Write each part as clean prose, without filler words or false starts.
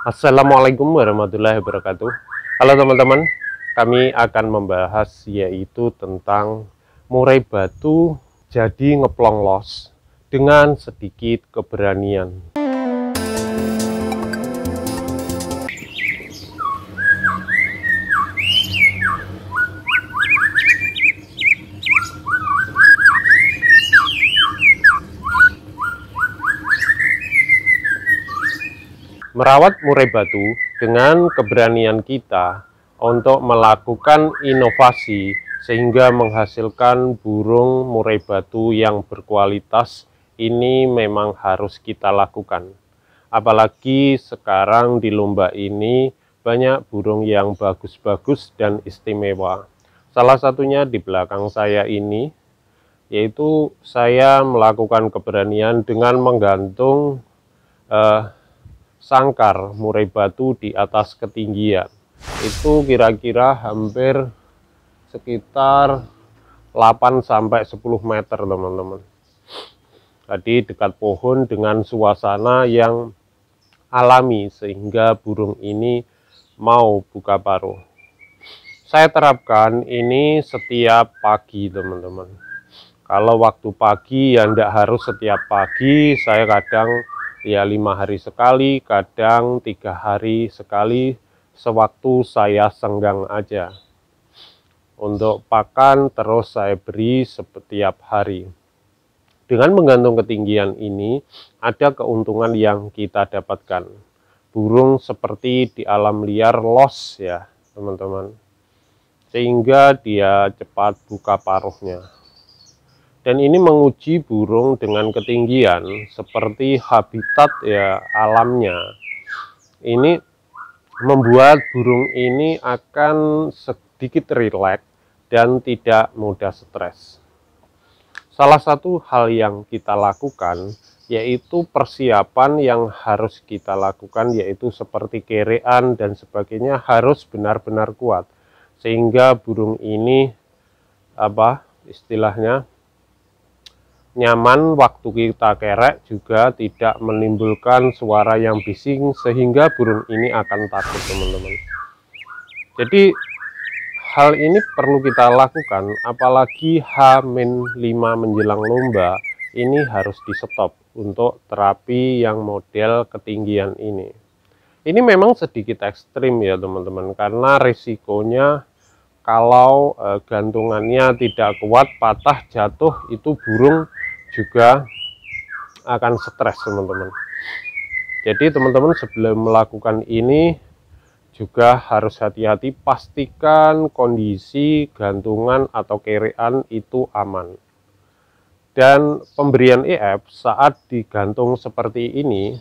Assalamualaikum warahmatullahi wabarakatuh. Halo teman-teman, kami akan membahas yaitu tentang murai batu jadi ngeplong los dengan sedikit keberanian. Merawat murai batu dengan keberanian kita untuk melakukan inovasi sehingga menghasilkan burung murai batu yang berkualitas ini memang harus kita lakukan. Apalagi sekarang di lomba ini banyak burung yang bagus-bagus dan istimewa. Salah satunya di belakang saya ini, yaitu saya melakukan keberanian dengan menggantung sangkar murai batu di atas ketinggian. Itu kira-kira hampir sekitar 8-10 meter teman-teman. Tadi dekat pohon dengan suasana yang alami sehingga burung ini mau buka paruh. Saya terapkan ini setiap pagi teman-teman. Kalau waktu pagi ya tidak harus setiap pagi, saya kadang ya 5 hari sekali, kadang 3 hari sekali, sewaktu saya senggang aja. Untuk pakan terus saya beri setiap hari. Dengan menggantung ketinggian ini, ada keuntungan yang kita dapatkan. Burung seperti di alam liar los ya teman-teman, sehingga dia cepat buka paruhnya. Dan ini menguji burung dengan ketinggian seperti habitat ya alamnya. Ini membuat burung ini akan sedikit rileks dan tidak mudah stres. Salah satu hal yang kita lakukan yaitu persiapan yang harus kita lakukan, yaitu seperti kerean dan sebagainya harus benar-benar kuat. Sehingga burung ini istilahnya nyaman waktu kita kerek, juga tidak menimbulkan suara yang bising sehingga burung ini akan takut teman-teman. Jadi hal ini perlu kita lakukan, apalagi H-5 menjelang lomba ini harus di stop untuk terapi yang model ketinggian ini. Ini memang sedikit ekstrim ya teman-teman, karena risikonya kalau gantungannya tidak kuat, patah, jatuh, itu burung juga akan stres teman-teman. Jadi teman-teman sebelum melakukan ini juga harus hati-hati, pastikan kondisi gantungan atau kerean itu aman. Dan pemberian EF saat digantung seperti ini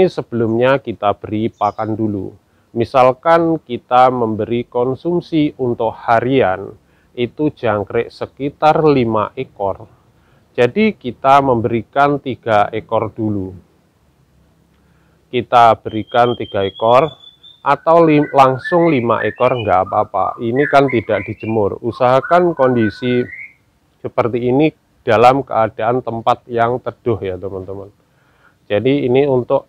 sebelumnya kita beri pakan dulu. Misalkan kita memberi konsumsi untuk harian itu jangkrik sekitar 5 ekor. Jadi kita memberikan 3 ekor dulu. Kita berikan 3 ekor atau langsung 5 ekor nggak apa-apa. Ini kan tidak dijemur. Usahakan kondisi seperti ini dalam keadaan tempat yang teduh ya teman-teman. Jadi ini untuk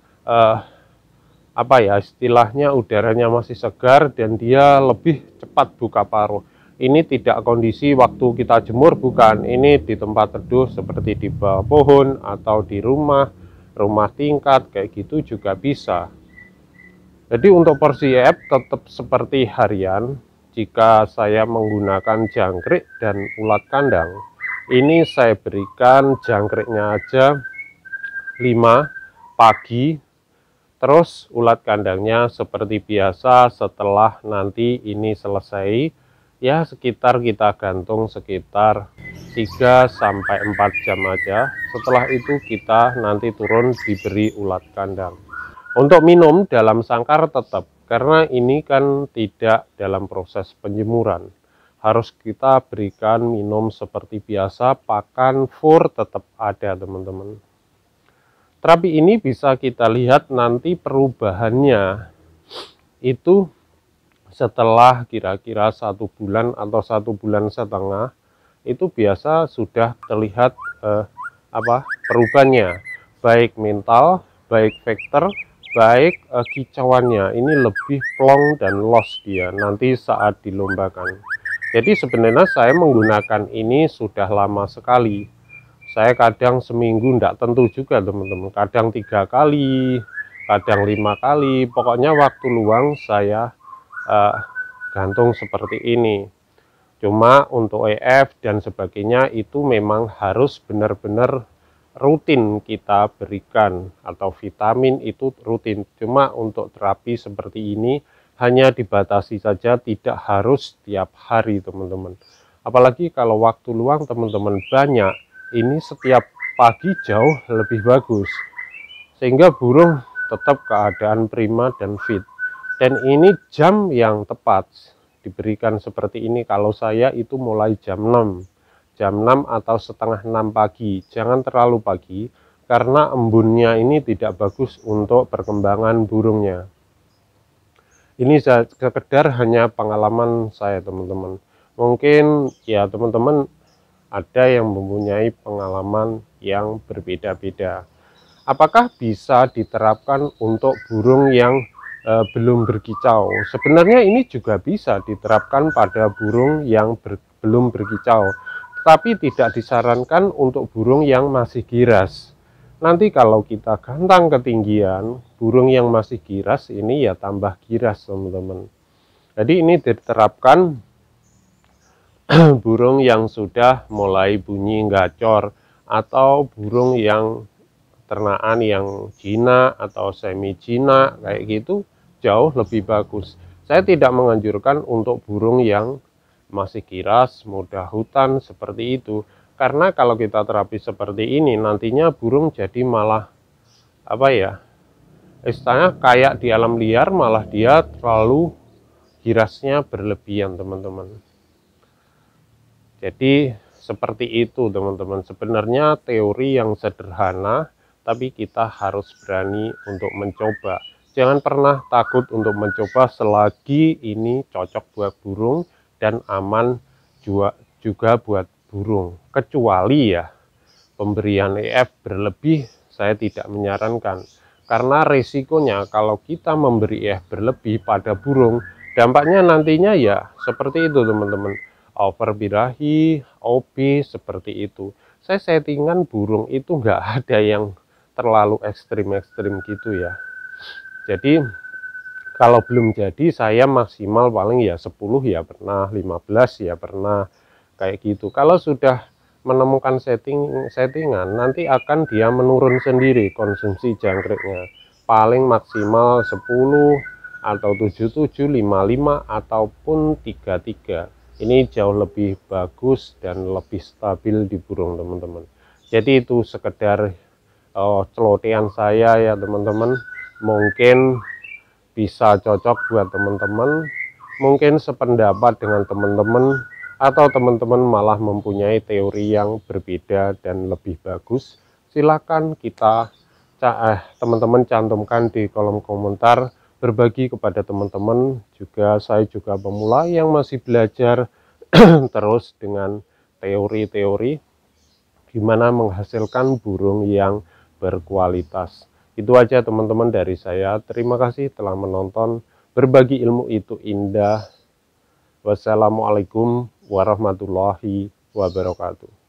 istilahnya udaranya masih segar dan dia lebih cepat buka paruh. Ini tidak kondisi waktu kita jemur, bukan. Ini di tempat teduh seperti di bawah pohon atau di rumah tingkat kayak gitu juga bisa. Jadi untuk porsi EF tetap seperti harian. Jika saya menggunakan jangkrik dan ulat kandang, ini saya berikan jangkriknya aja 5 pagi. Terus ulat kandangnya seperti biasa setelah nanti ini selesai, ya sekitar kita gantung sekitar 3-4 jam aja. Setelah itu kita nanti turun diberi ulat kandang. Untuk minum dalam sangkar tetap, karena ini kan tidak dalam proses penjemuran. Harus kita berikan minum seperti biasa, pakan fur tetap ada teman-teman. Terapi ini bisa kita lihat nanti perubahannya itu setelah kira-kira 1 bulan atau 1,5 bulan, itu biasa sudah terlihat perubahannya, baik mental, baik faktor, baik kicauannya ini lebih plong dan los dia nanti saat dilombakan. Jadi sebenarnya saya menggunakan ini sudah lama sekali. Saya kadang seminggu tidak tentu juga teman-teman, kadang 3 kali, kadang 5 kali, pokoknya waktu luang saya gantung seperti ini. Cuma untuk EF dan sebagainya itu memang harus benar-benar rutin kita berikan, atau vitamin itu rutin. Cuma untuk terapi seperti ini hanya dibatasi saja, tidak harus tiap hari teman-teman. Apalagi kalau waktu luang teman-teman banyak, ini setiap pagi jauh lebih bagus, sehingga burung tetap keadaan prima dan fit. Dan ini jam yang tepat diberikan seperti ini. Kalau saya itu mulai jam 6 atau setengah 6 pagi, jangan terlalu pagi karena embunnya ini tidak bagus untuk perkembangan burungnya. Ini sekedar hanya pengalaman saya teman-teman. Mungkin ya teman-teman ada yang mempunyai pengalaman yang berbeda-beda. Apakah bisa diterapkan untuk burung yang belum berkicau? Sebenarnya ini juga bisa diterapkan pada burung yang belum berkicau, tapi tidak disarankan untuk burung yang masih giras. Nanti kalau kita gantang ketinggian, burung yang masih giras ini ya tambah giras teman-teman. Jadi ini diterapkan burung yang sudah mulai bunyi gacor, atau burung yang ternaan yang jinak atau semi jinak kayak gitu, jauh lebih bagus. Saya tidak menganjurkan untuk burung yang masih giras, muda hutan seperti itu. Karena kalau kita terapi seperti ini, nantinya burung jadi malah istilahnya kayak di alam liar, malah dia terlalu girasnya berlebihan teman-teman. Jadi seperti itu teman-teman. Sebenarnya teori yang sederhana, tapi kita harus berani untuk mencoba. Jangan pernah takut untuk mencoba selagi ini cocok buat burung dan aman juga buat burung. Kecuali ya pemberian EF berlebih, saya tidak menyarankan. Karena resikonya kalau kita memberi EF berlebih pada burung, dampaknya nantinya ya seperti itu teman-teman. Over birahi, OB seperti itu. Saya settingan burung itu nggak ada yang terlalu ekstrim-ekstrim gitu ya. Jadi kalau belum jadi saya maksimal paling ya 10 ya pernah, 15 ya pernah, kayak gitu. Kalau sudah menemukan settingan, nanti akan dia menurun sendiri konsumsi jangkriknya. Paling maksimal 10 atau 77, 55 ataupun 33. Ini jauh lebih bagus dan lebih stabil di burung teman-teman. Jadi itu sekedar celotehan saya ya teman-teman. Mungkin bisa cocok buat teman-teman, mungkin sependapat dengan teman-teman, atau teman-teman malah mempunyai teori yang berbeda dan lebih bagus. Silakan teman-teman cantumkan di kolom komentar, berbagi kepada teman-teman. Juga saya juga pemula yang masih belajar terus dengan teori-teori gimana menghasilkan burung yang berkualitas. Itu aja teman-teman dari saya. Terima kasih telah menonton. Berbagi ilmu itu indah. Wassalamualaikum warahmatullahi wabarakatuh.